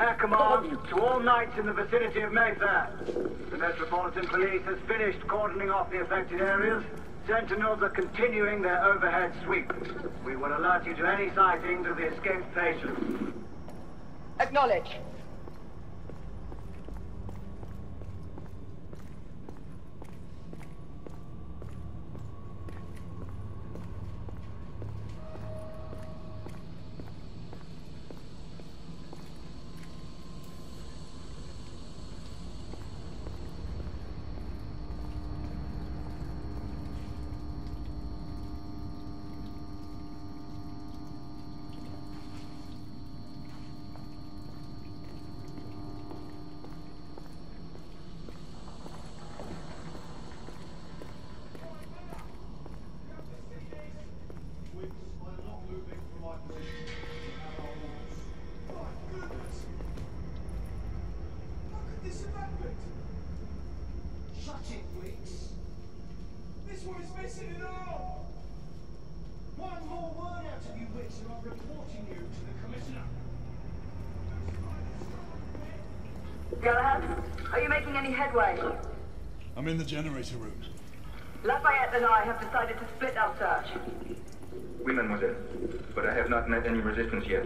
Our command to all knights in the vicinity of Mayfair. The Metropolitan Police has finished cordoning off the affected areas. Sentinels are continuing their overhead sweep. We will alert you to any sightings of the escaped patients. Acknowledge. Are you making any headway? I'm in the generator room. Lafayette and I have decided to split our search. Oui, mademoiselle. But I have not met any resistance yet.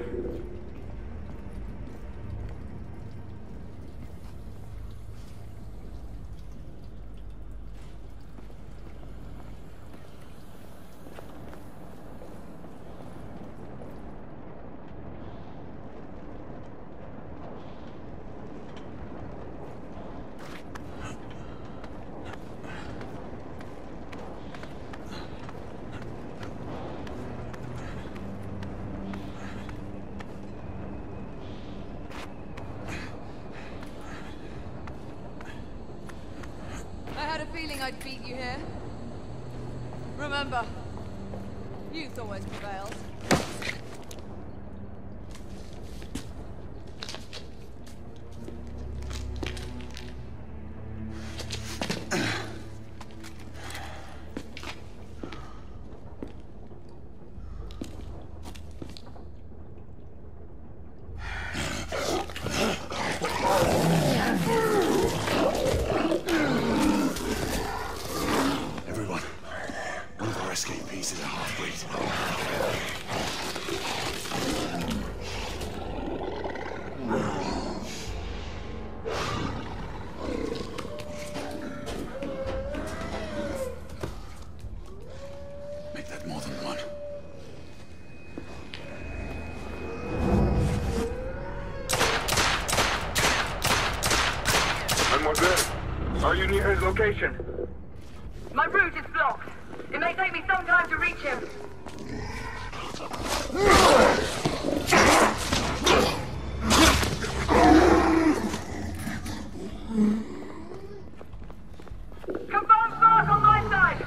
I'd beat you here. Remember, youth always prevails. Are you near his location? My route is blocked. It may take me some time to reach him. Confirm spark on my side!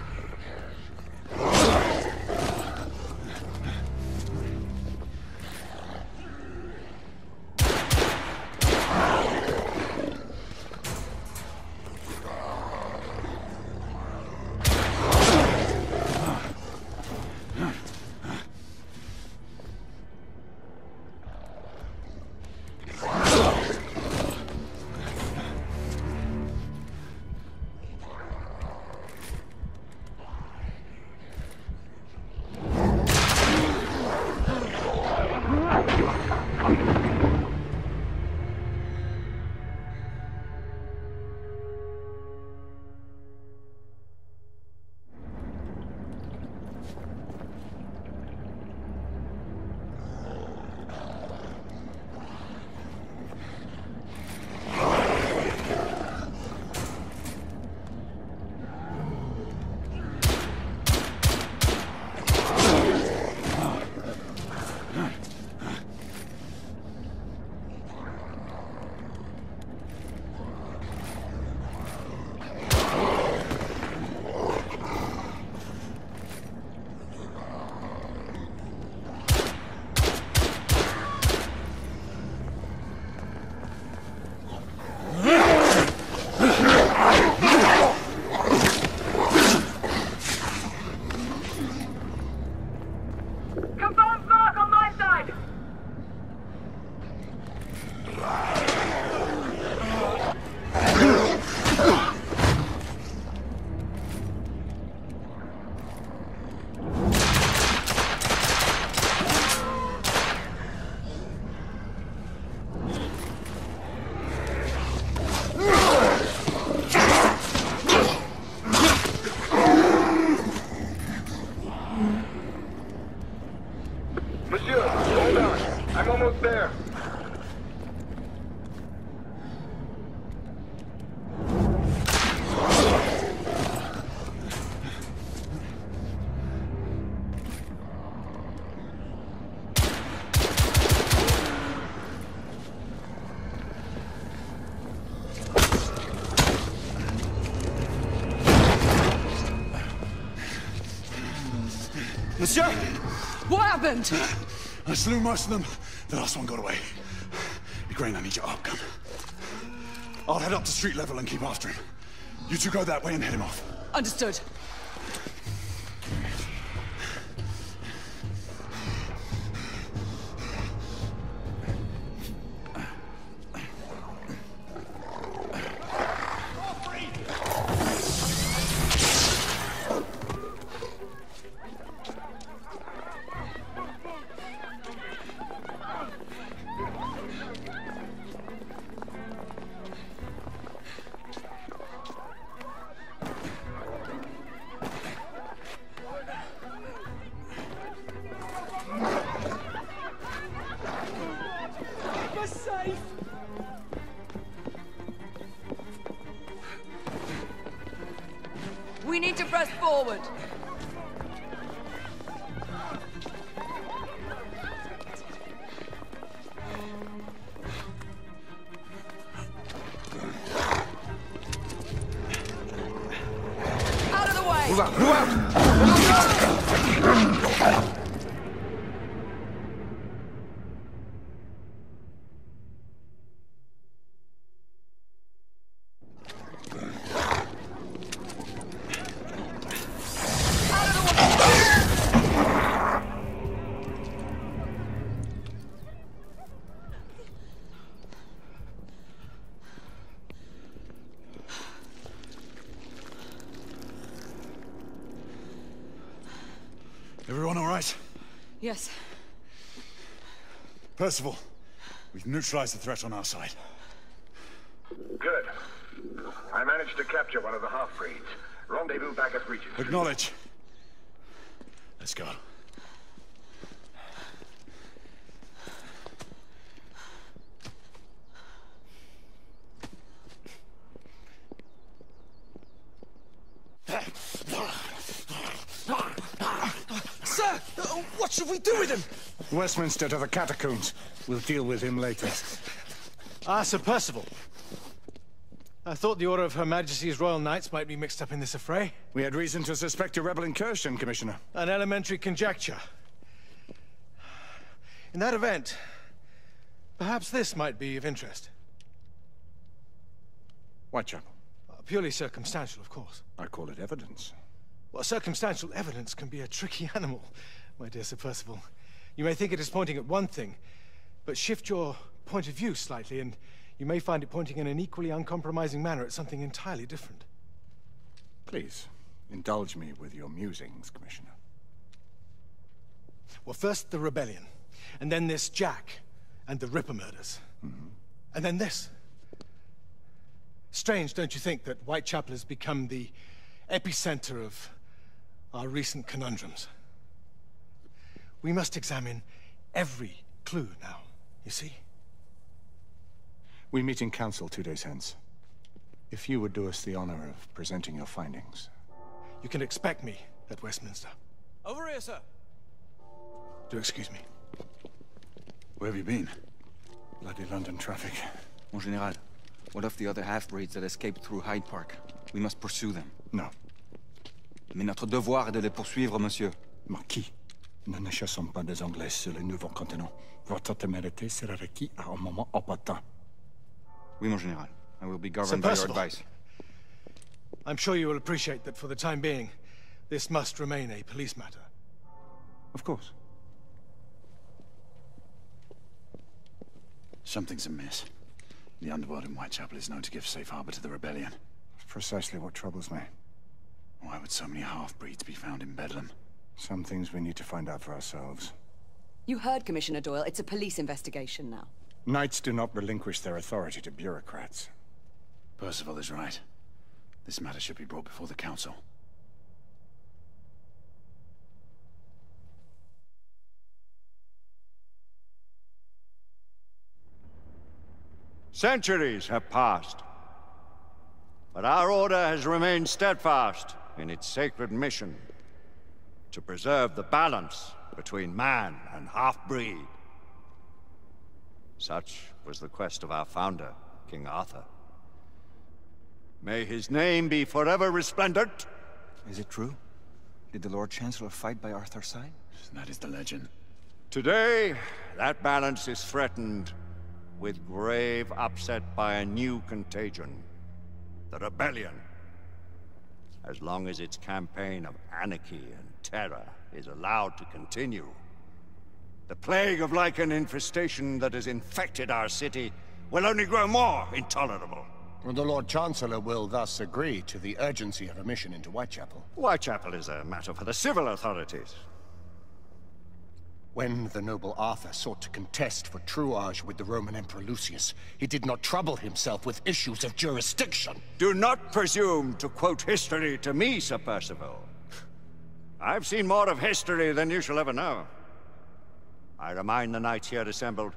Monsieur! What happened? I slew most of them. The last one got away. Igraine, I need your arc gun. I'll head up to street level and keep after him. You two go that way and head him off. Understood. We need to press forward. Out of the way! Move out! Move out! Everyone all right? Yes. Percival, we've neutralized the threat on our side. Good. I managed to capture one of the half-breeds. Rendezvous back at Regis. Acknowledge. Let's go. Sir! What should we do with him? Westminster to the catacombs. We'll deal with him later. Ah, Sir Percival. I thought the Order of Her Majesty's Royal Knights might be mixed up in this affray. We had reason to suspect a rebel incursion, Commissioner. An elementary conjecture. In that event, perhaps this might be of interest. Whitechapel. Purely circumstantial, of course. I call it evidence. Well, circumstantial evidence can be a tricky animal, my dear Sir Percival. You may think it is pointing at one thing, but shift your point of view slightly, and you may find it pointing in an equally uncompromising manner at something entirely different. Please, indulge me with your musings, Commissioner. Well, first the rebellion, and then this Jack and the Ripper murders. And then this. Strange, don't you think, that Whitechapel has become the epicenter of our recent conundrums? We must examine every clue now, you see? We meet in council 2 days hence. If you would do us the honor of presenting your findings. You can expect me at Westminster. Over here, sir. Do excuse me. Where have you been? Bloody London traffic. Mon Général, what of the other half-breeds that escaped through Hyde Park? We must pursue them. No. Mais notre devoir est de les poursuivre, monsieur. Marquis, nous ne chassons pas des Anglais sur le nouveau continent. Votre témérité sera requise à un moment opportun. Oui, mon Général. I will be Sir governed by your Percival, advice. I'm sure you will appreciate that for the time being, this must remain a police matter. Of course. Something's amiss. The underworld in Whitechapel is known to give safe harbor to the rebellion. Precisely what troubles me. Why would so many half-breeds be found in Bedlam? Some things we need to find out for ourselves. You heard, Commissioner Doyle. It's a police investigation now. Knights do not relinquish their authority to bureaucrats. Percival is right. This matter should be brought before the council. Centuries have passed, but our order has remained steadfast in its sacred mission to preserve the balance between man and half-breed. Such was the quest of our founder, King Arthur. May his name be forever resplendent. Is it true? Did the Lord Chancellor fight by Arthur's side? That is the legend. Today, that balance is threatened with grave upset by a new contagion. The rebellion. As long as its campaign of anarchy and terror is allowed to continue, the plague of lichen infestation that has infected our city will only grow more intolerable. Well, the Lord Chancellor will thus agree to the urgency of a mission into Whitechapel. Whitechapel is a matter for the civil authorities. When the noble Arthur sought to contest for truage with the Roman Emperor Lucius, he did not trouble himself with issues of jurisdiction. Do not presume to quote history to me, Sir Percival. I've seen more of history than you shall ever know. I remind the knights here assembled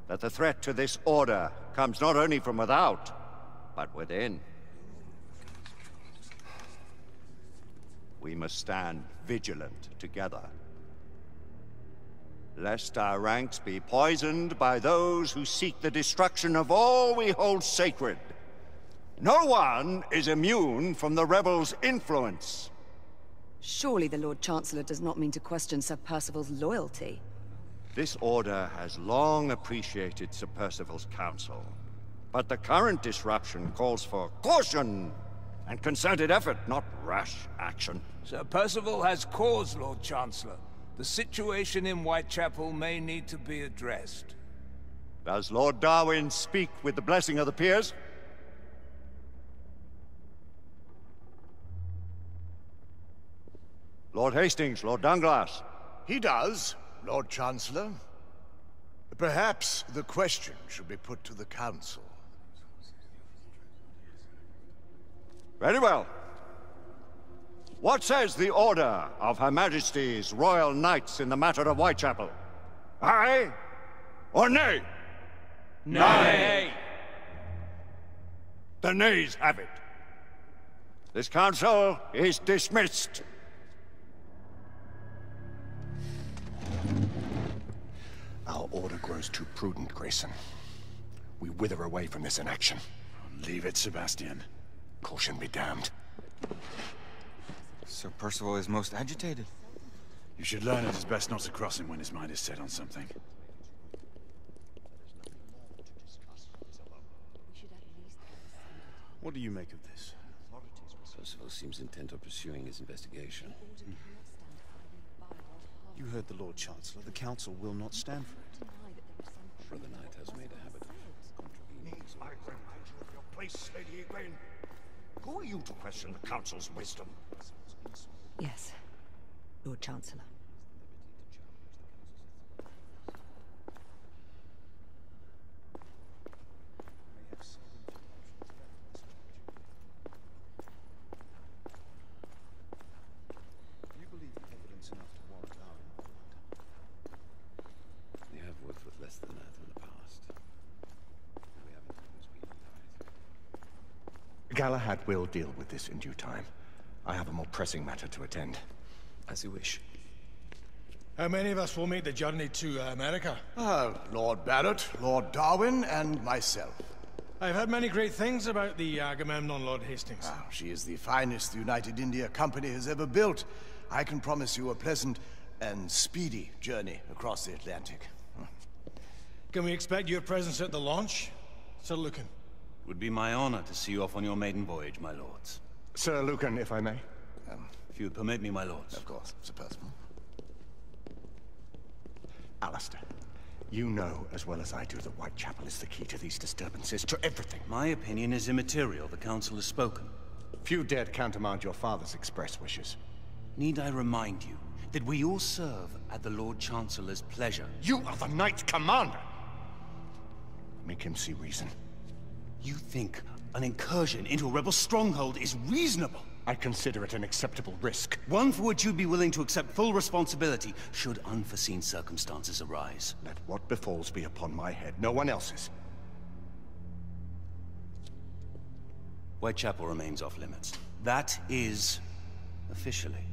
that the threat to this order comes not only from without, but within. We must stand vigilant together, lest our ranks be poisoned by those who seek the destruction of all we hold sacred. No one is immune from the rebels' influence. Surely the Lord Chancellor does not mean to question Sir Percival's loyalty. This order has long appreciated Sir Percival's counsel, but the current disruption calls for caution and concerted effort, not rash action. Sir Percival has cause, Lord Chancellor. The situation in Whitechapel may need to be addressed. Does Lord Darwin speak with the blessing of the peers? Lord Hastings, Lord Dunglass. He does, Lord Chancellor. Perhaps the question should be put to the Council. Very well. What says the Order of Her Majesty's Royal Knights in the matter of Whitechapel? Aye or nay? Nay! The nays have it. This council is dismissed. Our order grows too prudent, Grayson. We wither away from this inaction. Leave it, Sebastian. Caution be damned. Sir Percival is most agitated. You should learn it is best not to cross him when his mind is set on something. What do you make of this? Percival seems intent on pursuing his investigation. You heard the Lord Chancellor. The Council will not stand for it. Brother Knight has made a habit of contravening. I remind you of your place, Lady Egwene. Who are you to question the Council's wisdom? Yes, Lord Chancellor. You believe the evidence enough to warrant our involvement? We have worked with less than that in the past. We haven't always been right. Galahad will deal with this in due time. I have a more pressing matter to attend. As you wish. How many of us will make the journey to America? Lord Barrett, Lord Darwin, and myself. I've heard many great things about the Agamemnon, Lord Hastings. She is the finest the United India Company has ever built. I can promise you a pleasant and speedy journey across the Atlantic. Can we expect your presence at the launch, Sir Lucan? Would be my honor to see you off on your maiden voyage, my lords. Sir Lucan, if I may. If you would permit me, my lords. Of course, Sir Percival. Alistair, you know as well as I do that Whitechapel is the key to these disturbances, to everything. My opinion is immaterial. The Council has spoken. Few dared countermand your father's express wishes. Need I remind you that we all serve at the Lord Chancellor's pleasure? You are the Knight Commander! Make him see reason. You think an incursion into a rebel stronghold is reasonable? I consider it an acceptable risk. One for which you'd be willing to accept full responsibility should unforeseen circumstances arise. Let what befalls be upon my head, no one else's. Whitechapel remains off limits. That is officially.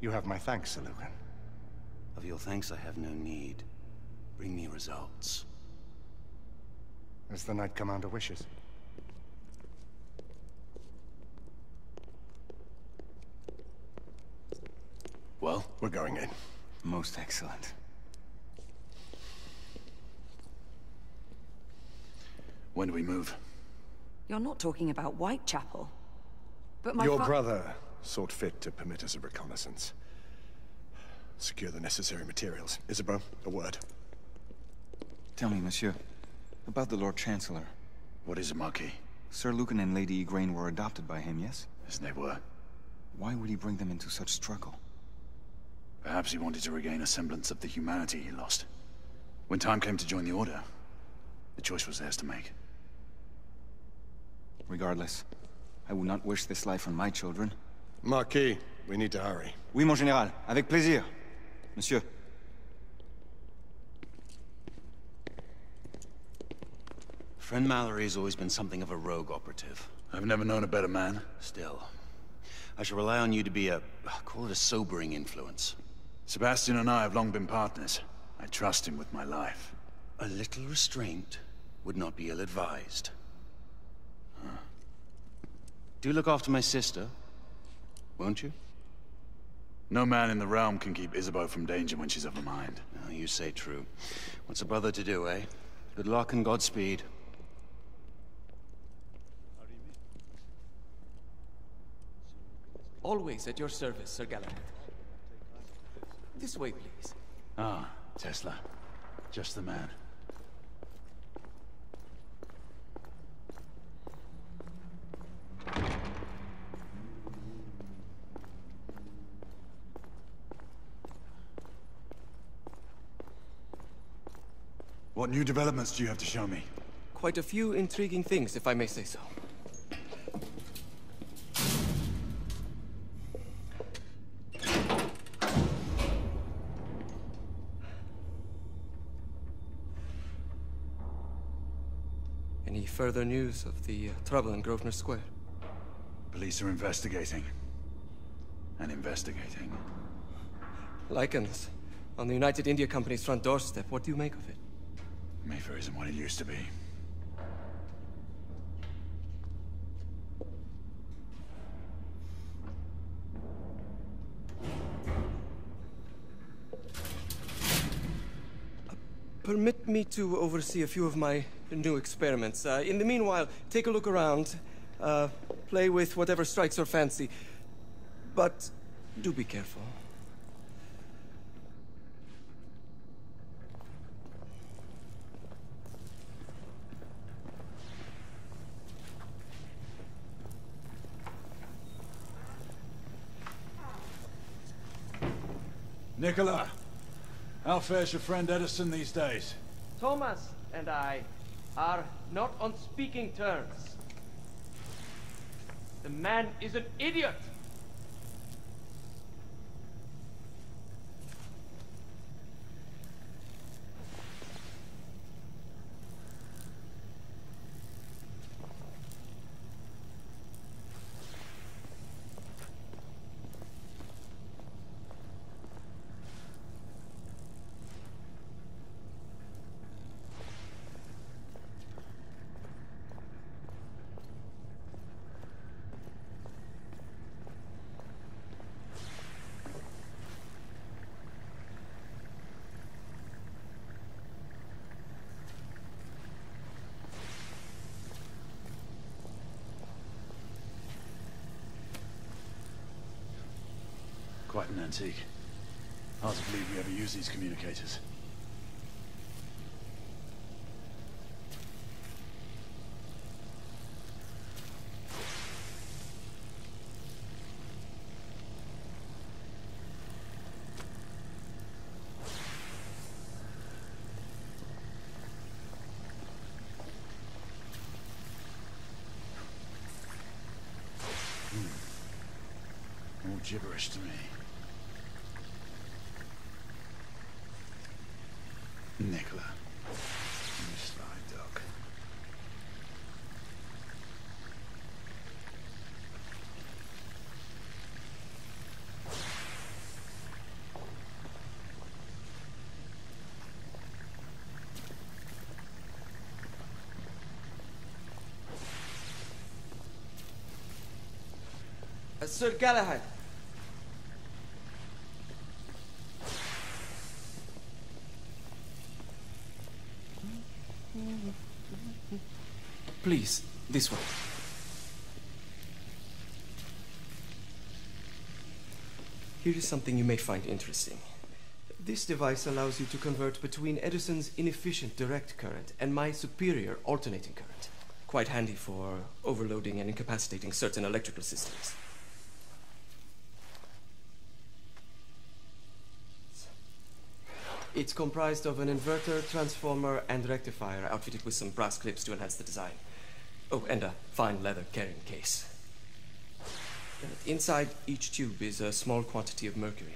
You have my thanks, Sir Lucan. Of your thanks I have no need. Bring me results. As the Knight Commander wishes. Well? We're going in. Most excellent. When do we move? You're not talking about Whitechapel. But my Your brother sought fit to permit us a reconnaissance. Secure the necessary materials. Isabeau, a word. Tell me, monsieur, about the Lord Chancellor. What is it, Marquis? Sir Lucan and Lady Igraine were adopted by him, yes? Yes, they were. Why would he bring them into such struggle? Perhaps he wanted to regain a semblance of the humanity he lost. When time came to join the Order, the choice was theirs to make. Regardless, I would not wish this life on my children. Marquis, we need to hurry. Oui, mon général. Avec plaisir. Monsieur. Friend Mallory has always been something of a rogue operative. I've never known a better man. Still, I shall rely on you to be call it a sobering influence. Sebastian and I have long been partners. I trust him with my life. A little restraint would not be ill-advised. Huh. Do look after my sister, won't you? No man in the realm can keep Isabeau from danger when she's of a mind. Oh, you say true. What's a brother to do, eh? Good luck and Godspeed. Always at your service, Sir Galahad. This way, please. Ah, Tesla. Just the man. What new developments do you have to show me? Quite a few intriguing things, if I may say so. Any further news of the trouble in Grosvenor Square? Police are investigating. And investigating. Lycans, on the United India Company's front doorstep. What do you make of it? Mayfair isn't what it used to be. Permit me to oversee a few of my new experiments. In the meanwhile, take a look around. Play with whatever strikes your fancy. But do be careful. Nicola, how fares your friend Edison these days? Thomas and I are not on speaking terms. The man is an idiot! Quite an antique. Hard to believe we ever use these communicators. All gibberish to me. Nicola, you sly duck. Sir Galahad. Please, this way. Here is something you may find interesting. This device allows you to convert between Edison's inefficient direct current and my superior alternating current. Quite handy for overloading and incapacitating certain electrical systems. It's comprised of an inverter, transformer, and rectifier outfitted with some brass clips to enhance the design. Oh, and a fine leather carrying case. Inside each tube is a small quantity of mercury.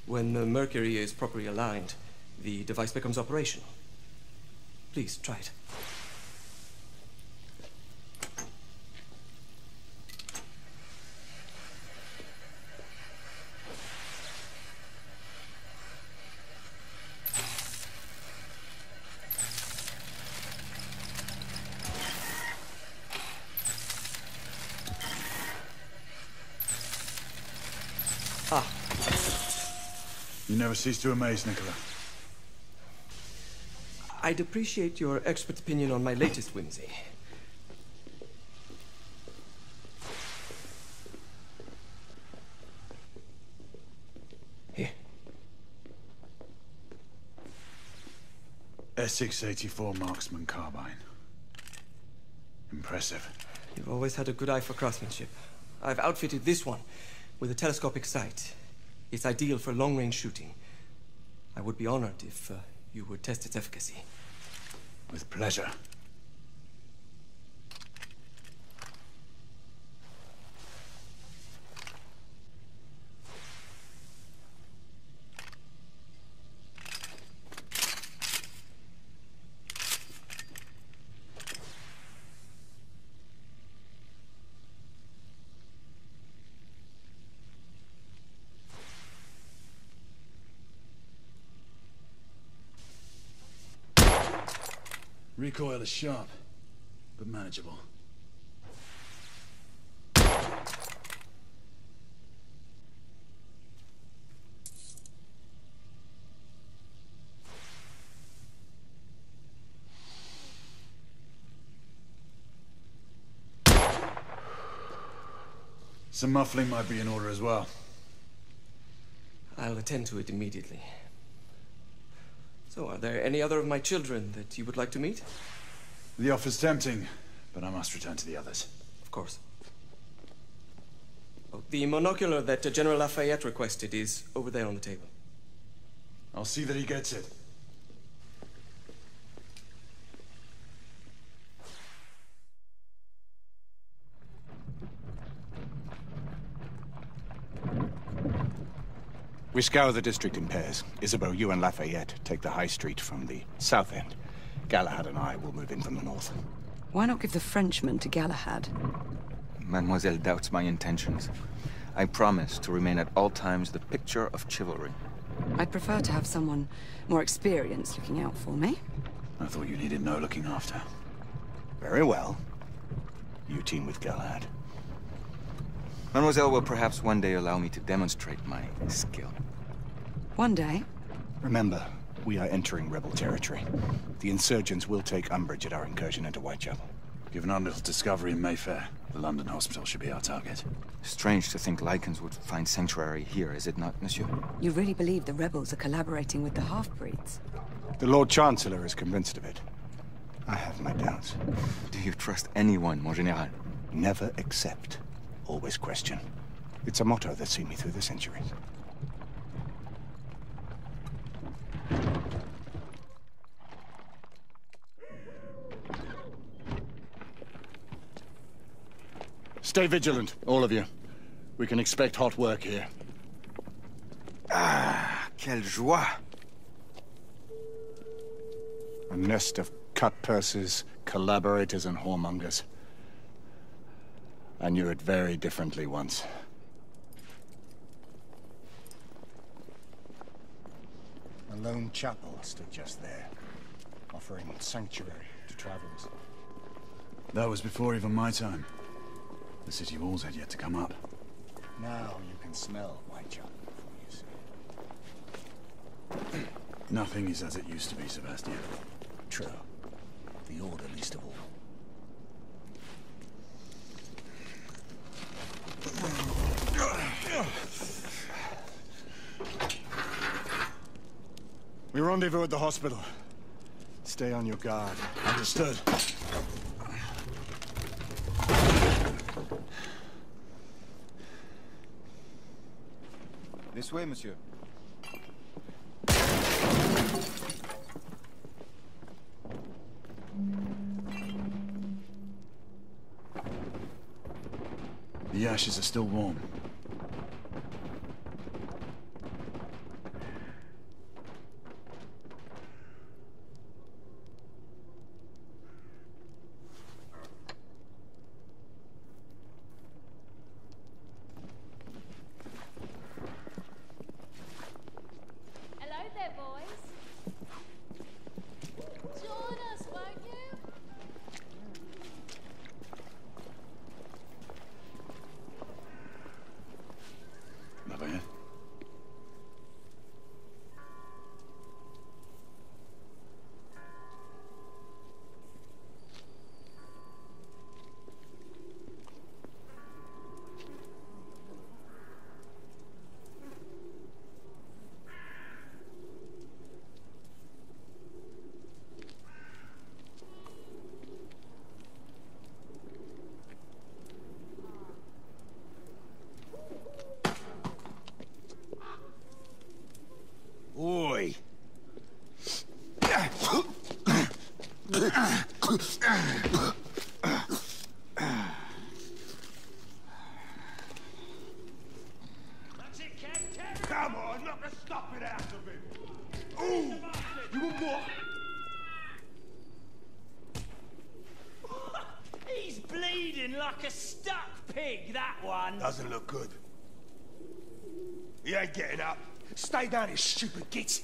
When the mercury is properly aligned, the device becomes operational. Please, try it. You never cease to amaze, Nicola. I'd appreciate your expert opinion on my latest whimsy. Here. S684 marksman carbine. Impressive. You've always had a good eye for craftsmanship. I've outfitted this one with a telescopic sight. It's ideal for long-range shooting. I would be honored if you would test its efficacy. With pleasure. Recoil is sharp, but manageable. Some muffling might be in order as well. I'll attend to it immediately. So, are there any other of my children that you would like to meet? The offer's tempting, but I must return to the others. Of course. Oh, the monocular that General Lafayette requested is over there on the table. I'll see that he gets it. We scour the district in pairs. Isabeau, you and Lafayette take the high street from the south end. Galahad and I will move in from the north. Why not give the Frenchman to Galahad? Mademoiselle doubts my intentions. I promise to remain at all times the picture of chivalry. I'd prefer to have someone more experienced looking out for me. I thought you needed no looking after. Very well. You team with Galahad. Mademoiselle will perhaps one day allow me to demonstrate my skill. One day? Remember, we are entering rebel territory. The insurgents will take umbrage at our incursion into Whitechapel. Given our little discovery in Mayfair, the London hospital should be our target. Strange to think Lycans would find sanctuary here, is it not, monsieur? You really believe the rebels are collaborating with the half-breeds? The Lord Chancellor is convinced of it. I have my doubts. Do you trust anyone, mon général? Never accept. Always question. It's a motto that's seen me through the centuries. Stay vigilant, all of you. We can expect hot work here. Ah, quelle joie! A nest of cut-purses, collaborators, and whoremongers. I knew it very differently once. A lone chapel stood just there, offering sanctuary to travelers. That was before even my time. The city walls had yet to come up. Now you can smell Whitechapel before you see it. Nothing is as it used to be, Sebastian. True. The Order least of all. We rendezvous at the hospital. Stay on your guard. Understood? This way, monsieur. The ashes are still warm. Oi! Come on, knock a stop it out of him! Ooh! You want what? He's bleeding like a stuck pig, that one. Doesn't look good. He ain't getting up. Stay down, you stupid git.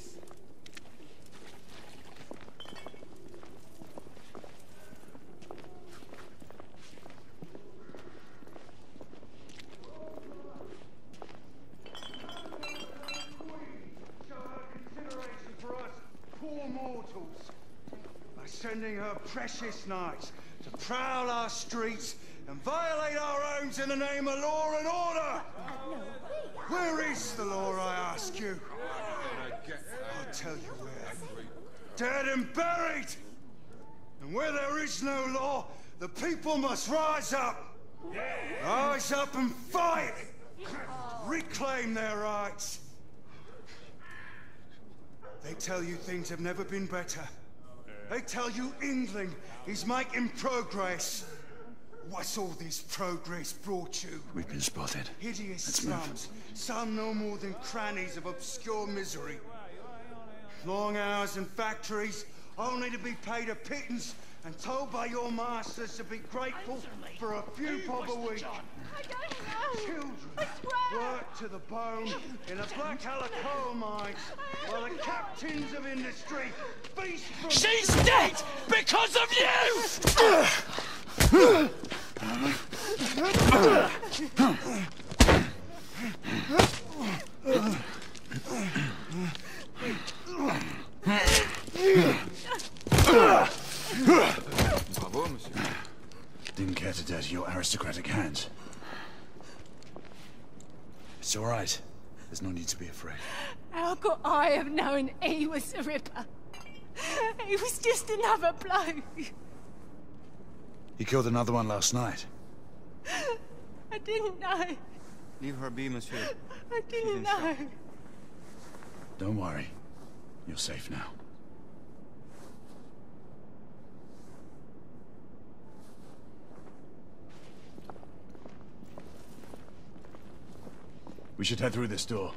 Sending her precious knights to prowl our streets and violate our homes in the name of law and order! Where is the law, I ask you? I'll tell you where. Dead and buried! And where there is no law, the people must rise up! Rise up and fight! Reclaim their rights! They tell you things have never been better. They tell you England is making progress. What's all this progress brought you? We've been spotted. Hideous Let's slums, some no more than crannies of obscure misery. Long hours in factories, only to be paid a pittance and told by your masters to be grateful for a few bob a week. I don't know. Children worked to the bone in the black hollow coal mines, while the captains of industry feast from... She's dead because of you! Bravo, monsieur. Didn't care to dirty your aristocratic hands. It's all right. There's no need to be afraid. How could I have known he was the Ripper? He was just another bloke. He killed another one last night. I didn't know. Leave her be, monsieur. I didn't know. Don't worry. You're safe now. We should head through this door.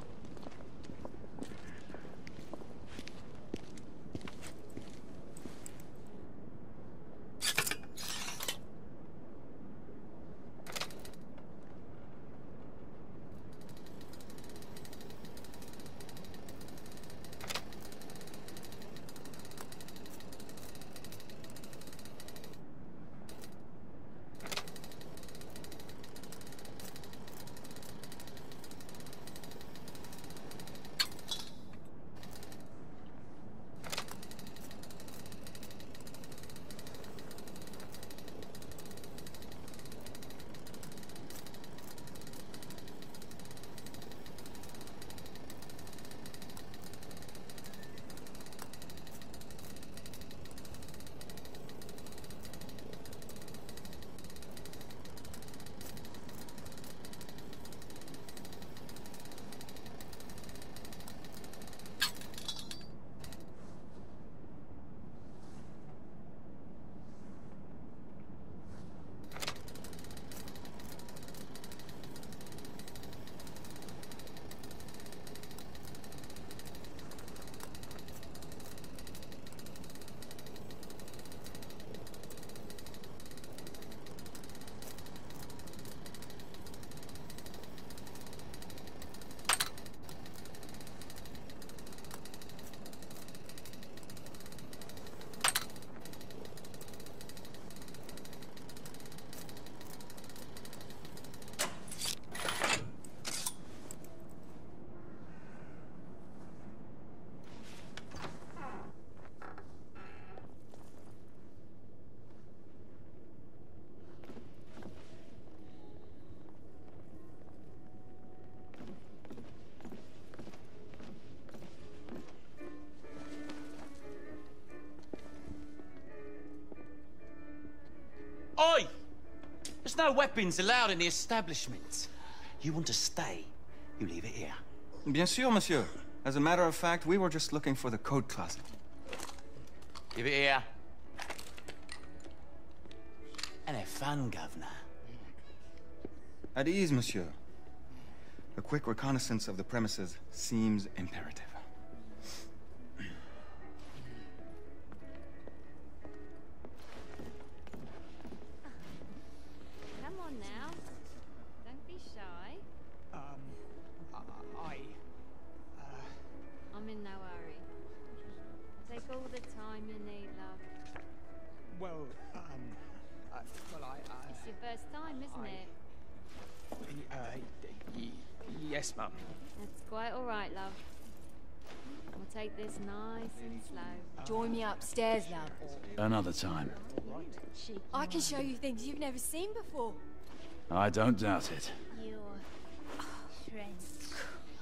no weapons allowed in the establishment. You want to stay, you leave it here. Bien sûr, monsieur. As a matter of fact, we were just looking for the code closet. Give it here. And have fun, governor. At ease, monsieur. A quick reconnaissance of the premises seems imperative. Come on now. Don't be shy. I'm in no hurry. Take all the time you need, love. Well, It's your first time, isn't it? Yes, Mum. That's quite all right, love. We'll take this nice and slow. Join me upstairs, love. Another time. I can show you things you've never seen before. I don't doubt it. You're French,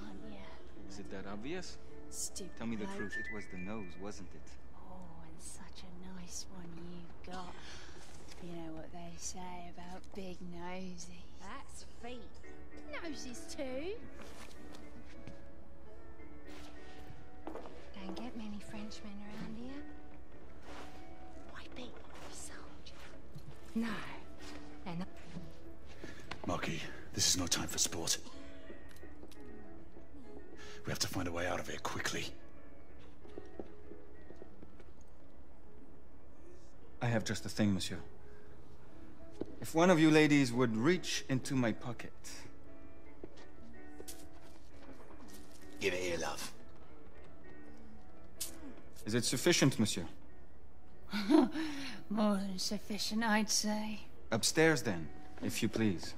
aren't you? Is it that obvious? Stupid. Tell me the bloke. truth, it was the nose, wasn't it? Oh, and such a nice one you've got. You know what they say about big noses. That's feet. Noses too. Don't get many Frenchmen around here. Why be a soldier? No. And Marquis, this is no time for sport. We have to find a way out of here quickly. I have just a thing, monsieur. If one of you ladies would reach into my pocket. Give it here, love. Is it sufficient, monsieur? more than sufficient, I'd say. Upstairs, then, if you please.